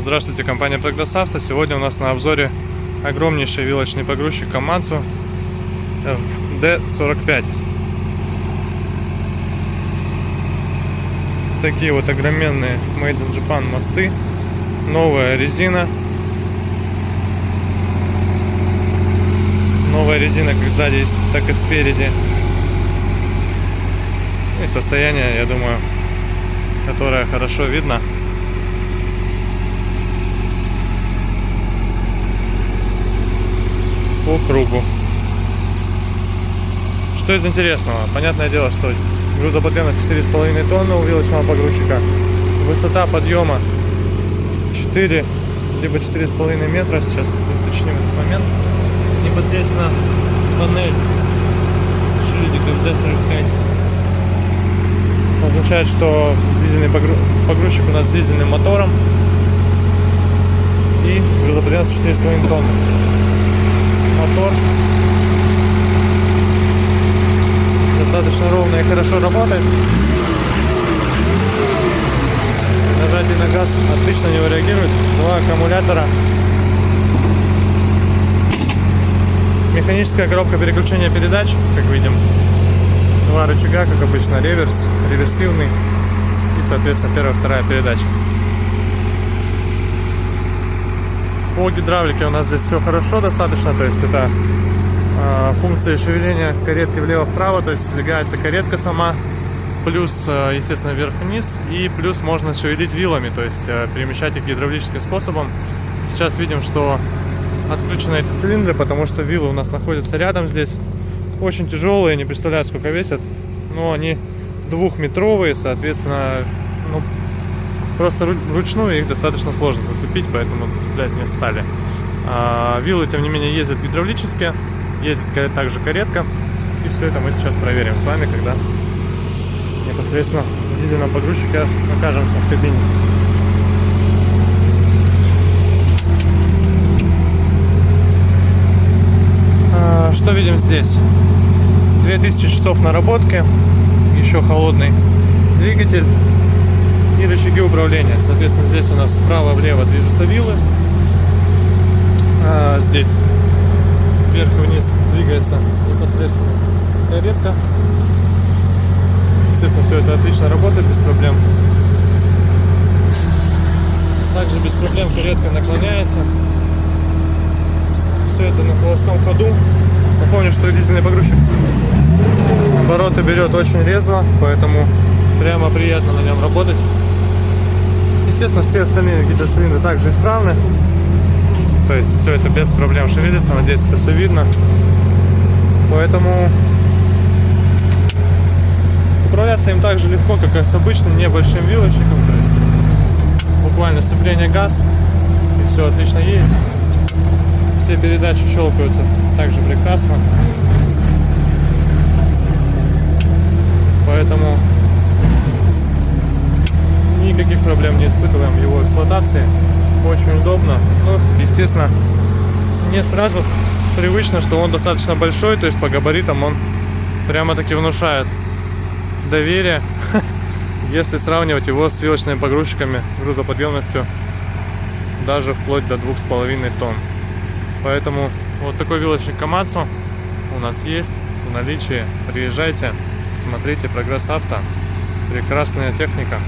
Здравствуйте, компания Progress Auto. Сегодня у нас на обзоре огромнейший вилочный погрузчик Komatsu D45. Такие вот огроменные Made in Japan мосты, новая резина. Новая резина как сзади, так и спереди. И состояние, я думаю, которое хорошо видно. По кругу. Что из интересного? Понятное дело, что грузоподъемность 4,5 тонны у вилочного погрузчика. Высота подъема 4 либо 4,5 метра. Сейчас уточним этот момент. Непосредственно панель шильдиков D45 означает, что дизельный погрузчик у нас с дизельным мотором и грузоподъемность 4,5 тонны. Мотор достаточно ровно и хорошо работает. Нажатие на газ отлично на него реагирует. Два аккумулятора. Механическая коробка переключения передач, как видим. Два рычага, как обычно, реверс, реверсивный и, соответственно, первая, вторая передача. По гидравлике у нас здесь все хорошо достаточно, то есть это функции шевеления каретки влево-вправо, то есть сдвигается каретка сама, плюс, естественно, вверх-вниз, и плюс можно шевелить вилами, то есть перемещать их гидравлическим способом. Сейчас видим, что отключены эти цилиндры, потому что вилы у нас находятся рядом здесь. Очень тяжелые, не представляю, сколько весят, но они двухметровые, соответственно, просто вручную их достаточно сложно зацепить, поэтому зацеплять не стали. Вилы, тем не менее, ездят гидравлически, ездит также каретка. И все это мы сейчас проверим с вами, когда непосредственно в дизельном погрузчике окажемся в кабине. Что видим здесь? 2000 часов наработки, еще холодный двигатель и рычаги управления. Соответственно, здесь у нас вправо-влево движутся вилы. Здесь вверх и вниз двигается непосредственно каретка. Естественно, все это отлично работает, без проблем. Также без проблем каретка наклоняется. Все это на холостом ходу. Напомню, что дизельный погрузчик обороты берет очень резво, поэтому прямо приятно на нем работать. Естественно, все остальные гидроцилиндры также исправны. То есть все это без проблем шевелится. Надеюсь, это все видно. Поэтому управляться им так же легко, как и с обычным небольшим вилочником. То есть буквально сцепление газ, и все отлично едет. Все передачи щелкаются также прекрасно. Поэтому никаких проблем не испытываем в его эксплуатации. Очень удобно. Ну, естественно, не сразу привычно, что он достаточно большой, то есть по габаритам он прямо-таки внушает доверие, если сравнивать его с вилочными погрузчиками грузоподъемностью даже вплоть до 2,5 тонн. Поэтому вот такой вилочник Komatsu у нас есть в наличии. Приезжайте, смотрите Progress Auto. Прекрасная техника.